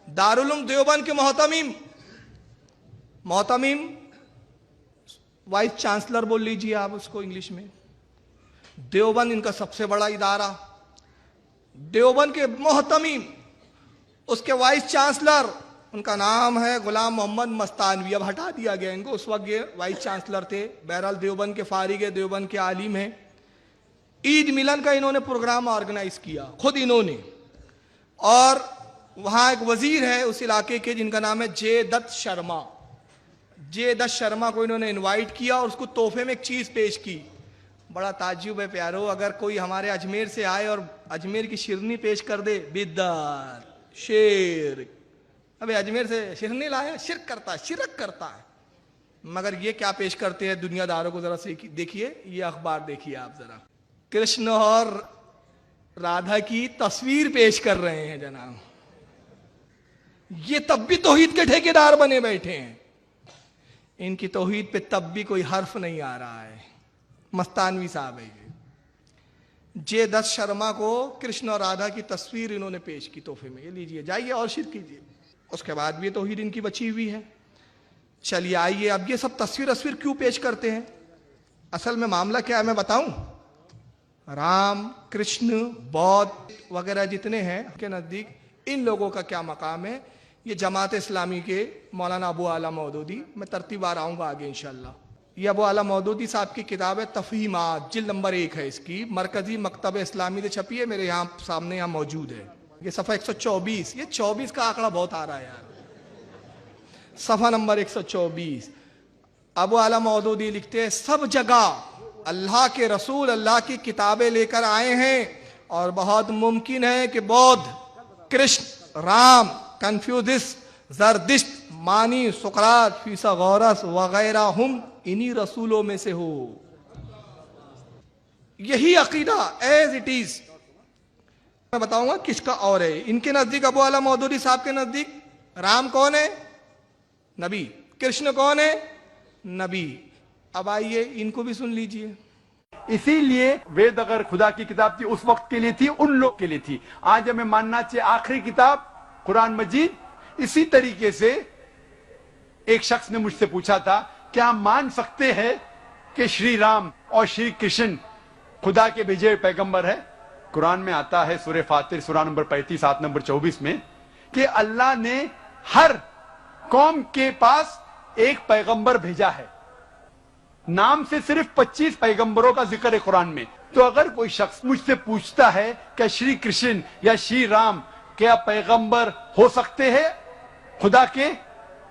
दारुल देवबंद के मोहतमीम vice chancellor बोल लीजिए आप उसको इंग्लिश में। देवबंद इनका सबसे बड़ा इदारा, देवबंद के मोहतमीम, उसके वाइस चांसलर, उनका नाम है गुलाम मोहम्मद मस्तानवी। अब हटा दिया गया इनको, उस वक्त ये वाइस चांसलर थे। बहरहाल देवबंद के फारिग है, देवबंद के आलिम हैं। ईद मिलन का इन्होंने प्रोग्राम ऑर्गेनाइज किया खुद इन्होंने, और वहाँ एक वजीर है उस इलाके के जिनका नाम है जे दत्त शर्मा। जे दत्त शर्मा को इन्होंने इनवाइट किया और उसको तोहफे में एक चीज़ पेश की। बड़ा ताज्जुब है प्यारो, अगर कोई हमारे अजमेर से आए और अजमेर की शिरनी पेश कर दे, बिद्दार शेर, अबे अजमेर से शिरनी लाया, शिरक करता है। मगर ये क्या पेश करते हैं दुनियादारों को, जरा से देखिए, ये अखबार देखिए आप जरा। कृष्ण और राधा की तस्वीर पेश कर रहे हैं जनाब। ये तब भी तौहीद के ठेकेदार बने बैठे हैं, इनकी तौहीद पे तब भी कोई हर्फ नहीं आ रहा है। मस्तानवी साहब है ये। जे दत्त शर्मा को कृष्ण और राधा की तस्वीर इन्होंने पेश की तोहफे में, ये लीजिए, जाइए और शिर कीजिए। उसके बाद भी तौहीद इनकी बची हुई है। चलिए आइए, अब ये सब तस्वीर क्यों पेश करते हैं? असल में मामला क्या है मैं बताऊं। राम, कृष्ण, बौद्ध वगैरह जितने हैं के नज़दीक, इन लोगों का क्या मकाम है, ये जमात इस्लामी के मौलाना अबू आला मौदूदी, मैं तरतीबार आऊँगा आगे इंशाल्लाह। ये अबू आला मौदूदी साहब की किताब है तफ़हीमात, जिल्द नंबर 1 है इसकी, मरकज़ी मकतब इस्लामी से छपी है, मेरे यहाँ सामने यहाँ मौजूद है। ये सफ़ा 124, ये 24 का आंकड़ा बहुत आ रहा है यार, सफ़ा नंबर 124। अबू आला मौदूदी लिखते हैं, सब जगह अल्लाह के रसूल अल्लाह की किताबें लेकर आए हैं, और बहुत मुमकिन है कि बौद्ध, कृष्ण, राम, कन्फ्यूजिस, जरदिश्त, मानी, सुकरात, फीसागोरस वगैरह हम इन्हीं रसूलों में से हो। यही अकीदा एज इट इज मैं बताऊंगा किसका और है। इनके नजदीक, अबू आला मौदूदी साहब के नजदीक, राम कौन है? नबी। कृष्ण कौन है? नबी। अब आइए इनको भी सुन लीजिए। इसीलिए वेद अगर खुदा की किताब थी उस वक्त के लिए थी, उन लोग के लिए थी। आज हमें मानना चाहिए आखिरी किताब कुरान मजीद। इसी तरीके से एक शख्स ने मुझसे पूछा था, क्या हम मान सकते हैं कि श्री राम और श्री कृष्ण खुदा के भेजे हुए पैगंबर है? कुरान में आता है सूरह फातिर सूरा नंबर 35 आयत नंबर 24 में कि अल्लाह ने हर कौम के पास एक पैगंबर भेजा है। नाम से सिर्फ 25 पैगंबरों का जिक्र है कुरान में। तो अगर कोई शख्स मुझसे पूछता है कि श्री कृष्ण या श्री राम क्या पैगंबर हो सकते हैं खुदा के,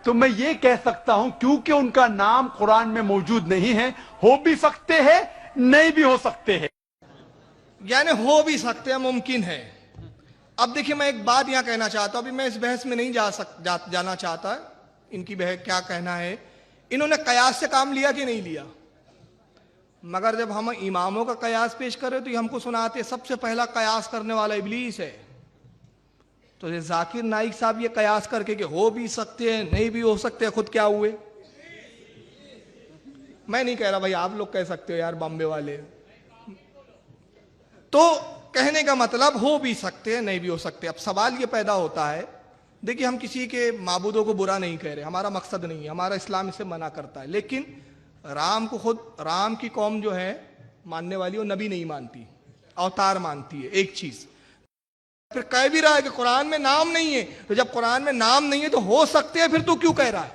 तो मैं ये कह सकता हूं क्योंकि उनका नाम कुरान में मौजूद नहीं है, हो भी सकते हैं, नहीं भी हो सकते हैं। यानी हो भी सकते हैं, मुमकिन है। अब देखिए, मैं एक बात यहां कहना चाहता हूं, अभी मैं इस बहस में नहीं जाना चाहता इनकी क्या कहना है। इन्होंने कयास से काम लिया कि नहीं लिया? मगर जब हम इमामों का कयास पेश करें तो ये हमको सुनाते सबसे पहला कयास करने वाला इब्लीस है। तो ये जाकिर नाइक साहब ये कयास करके कि हो भी सकते हैं, नहीं भी हो सकते हैं, खुद क्या हुए? मैं नहीं कह रहा भाई, आप लोग कह सकते हो यार, बॉम्बे वाले। तो कहने का मतलब हो भी सकते हैं, नहीं भी हो सकते। अब सवाल ये पैदा होता है, देखिए हम किसी के माबूदों को बुरा नहीं कह रहे, हमारा मकसद नहीं है, हमारा इस्लाम इसे मना करता है। लेकिन राम को खुद, राम की कौम जो है मानने वाली, वो नबी नहीं मानती, अवतार मानती है। एक चीज फिर कह भी रहा है कि कुरान में नाम नहीं है, तो जब कुरान में नाम नहीं है तो हो सकते हैं, फिर तू क्यों कह रहा है?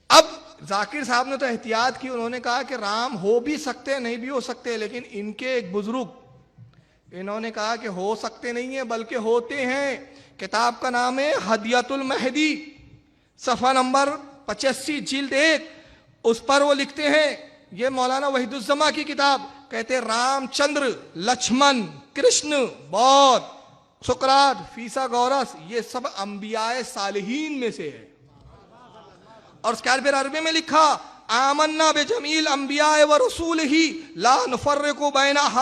अब जाकिर साहब ने तो एहतियात की, उन्होंने कहा कि राम हो भी सकते हैं, नहीं भी हो सकते हैं। लेकिन इनके एक बुजुर्ग, इन्होंने कहा कि हो सकते नहीं है बल्कि होते हैं। किताब का नाम है हदियतुल महदी, सफ़ा नंबर 85 जिल्द 1। उस पर वो लिखते हैं, ये मौलाना वहीदुज्जमा की किताब, कहते रामचंद्र, लक्ष्मण, कृष्ण, बौद्ध, सुकरात, फीसागोरस, ये सब अंबियाए सालिहीन में से है। और उसके फिर अरबी में लिखा, आमन्ना बेजमील अंबियाए व रसूलिही ला नुफर्रिकु बैना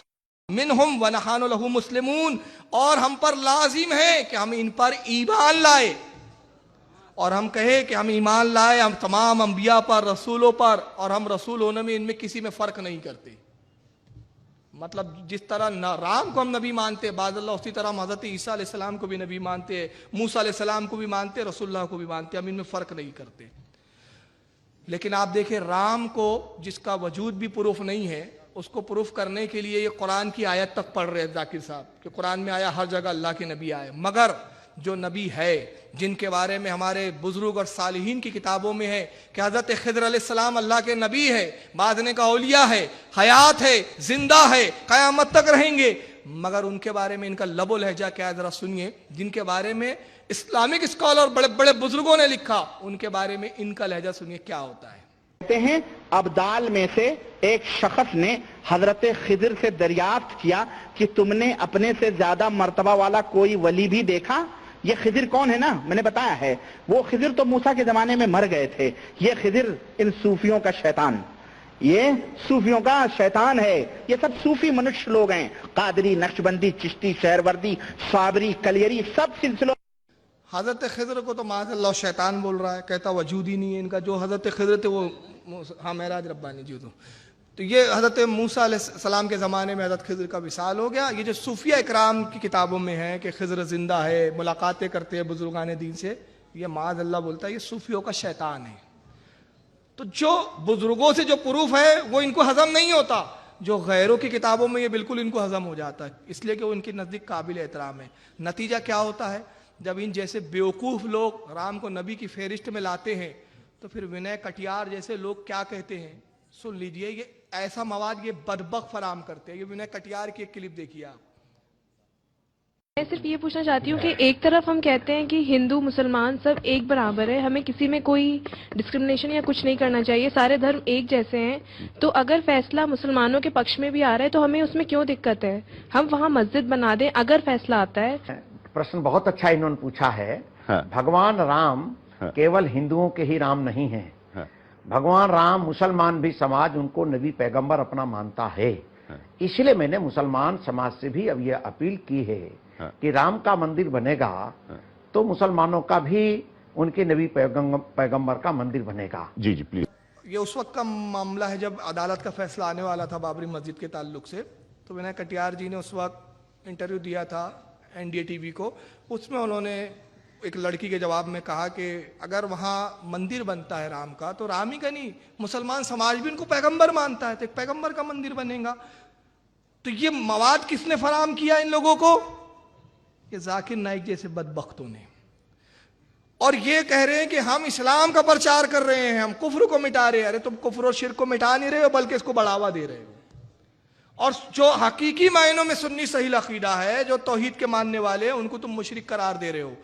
मिनहुम व नहानु लहु मुस्लिमून। और हम पर लाजिम है कि हम इन पर ईमान लाए, और हम कहे कि हम ईमान लाए हम तमाम अंबिया पर, रसूलों पर, और हम रसूल होने में इनमें किसी में फर्क नहीं करते। मतलब जिस तरह राम को हम नबी मानते हैं बाज़ अल्लाह, उसी तरह हम हज़रत ईसा अलैहिस्सलाम को भी नबी मानते हैं, मूसा अलैहिस्सलाम को भी मानते हैं, रसूलुल्लाह को भी मानते हैं, हम इनमें फ़र्क नहीं करते। लेकिन आप देखें राम को जिसका वजूद भी प्रूफ नहीं है, उसको प्रूफ करने के लिए ये कुरान की आयत तक पढ़ रहे हैं जाकिर साहब, कि कुरान में आया हर जगह अल्लाह के नबी आए, मगर जो नबी है जिनके बारे में हमारे बुजुर्ग और सालिहीन की किताबों में है कि हज़रत खिज़र अलैहिस्सलाम अल्लाह के नबी है, बाद ने का औलिया है, हयात है, जिंदा है, क़यामत तक रहेंगे, मगर उनके बारे में इनका लबो लहजा क्या है जरा सुनिए। जिनके बारे में इस्लामिक स्कॉलर बड़े बड़े बुजुर्गों ने लिखा, उनके बारे में इनका लहजा सुनिए क्या होता है। कहते हैं अब्दाल में से एक शख्स ने हजरत खिज़र से दरियाफ्त किया कि तुमने अपने से ज्यादा मर्तबा वाला कोई वली भी देखा? ये खिज़र कौन है ना, मैंने बताया है, वो खिज़र तो मूसा के जमाने में मर गए थे। ये खिज़र इन सूफियों का शैतान, ये सूफियों का शैतान है। ये सब सूफी मनुष्य लोग हैं, कादरी, नक्शबंदी, चिश्ती, शहरवर्दी, साबरी, कलियरी, सब सिलसिलों। हज़रत खिज़र को तो माज़अल्लाह शैतान बोल रहा है, कहता वजूद ही नहीं है इनका। जो हज़रत खिज़र थे वो हाँ मेराज रब्बानी जी, तो ये हज़रत मूसा अलैहिस्सलाम के ज़माने में हज़रत खिज़र का विसाल हो गया। ये जो सूफिया इकराम की किताबों में है कि खिज़र ज़िंदा है, मुलाकातें करते हैं बुजुर्गान दीन से, ये माज़अल्लाह बोलता है ये सूफियों का शैतान है। तो जो बुजुर्गों से जो प्रूफ है वो इनको हजम नहीं होता, जो गैरों की किताबों में ये बिल्कुल इनको हजम हो जाता है, इसलिए कि वो इनके नज़दीक काबिल एहतराम है। नतीजा क्या होता है, जब इन जैसे बेवकूफ़ लोग राम को नबी की फहरिस्त में लाते हैं, तो फिर विनय कटियार जैसे लोग क्या कहते हैं, सुन लीजिए। ये ऐसा मवाद ये बदबक फराम करते हैं। ये विनय कटियार की एक क्लिप देखिए आप। मैं सिर्फ ये पूछना चाहती हूँ कि एक तरफ हम कहते हैं कि हिंदू मुसलमान सब एक बराबर है, हमें किसी में कोई डिस्क्रिमिनेशन या कुछ नहीं करना चाहिए, सारे धर्म एक जैसे हैं, तो अगर फैसला मुसलमानों के पक्ष में भी आ रहा है तो हमें उसमें क्यों दिक्कत है? हम वहाँ मस्जिद बना दें अगर फैसला आता है। प्रश्न बहुत अच्छा इन्होंने पूछा है। हाँ। भगवान राम केवल हिंदुओं के ही राम नहीं हैं। भगवान राम मुसलमान भी समाज उनको नबी पैगंबर अपना मानता है। इसलिए मैंने मुसलमान समाज से भी अब यह अपील की है कि राम का मंदिर बनेगा तो मुसलमानों का भी उनके नबी पैगंबर का मंदिर बनेगा। जी जी प्लीज। ये उस वक्त का मामला है जब अदालत का फैसला आने वाला था बाबरी मस्जिद के ताल्लुक से। तो विनय कटियार जी ने उस वक्त इंटरव्यू दिया था एनडीए टीवी को। उसमें उन्होंने एक लड़की के जवाब में कहा कि अगर वहाँ मंदिर बनता है राम का, तो राम ही का नहीं मुसलमान समाज भी उनको पैगंबर मानता है, तो एक पैगंबर का मंदिर बनेगा। तो ये मवाद किसने फराम किया इन लोगों को? ये जाकिर नाइक जैसे बदबख्तों ने। और ये कह रहे हैं कि हम इस्लाम का प्रचार कर रहे हैं, हम कुफ्र को मिटा रहे हैं। अरे तुम कुफ्र और शिर्क को मिटा नहीं रहे हो, बल्कि इसको बढ़ावा दे रहे हो। और जो हकीकी मायनों में सुन्नी सही अकीदा है, जो तौहीद के मानने वाले हैं, उनको तुम मुशरिक करार दे रहे हो।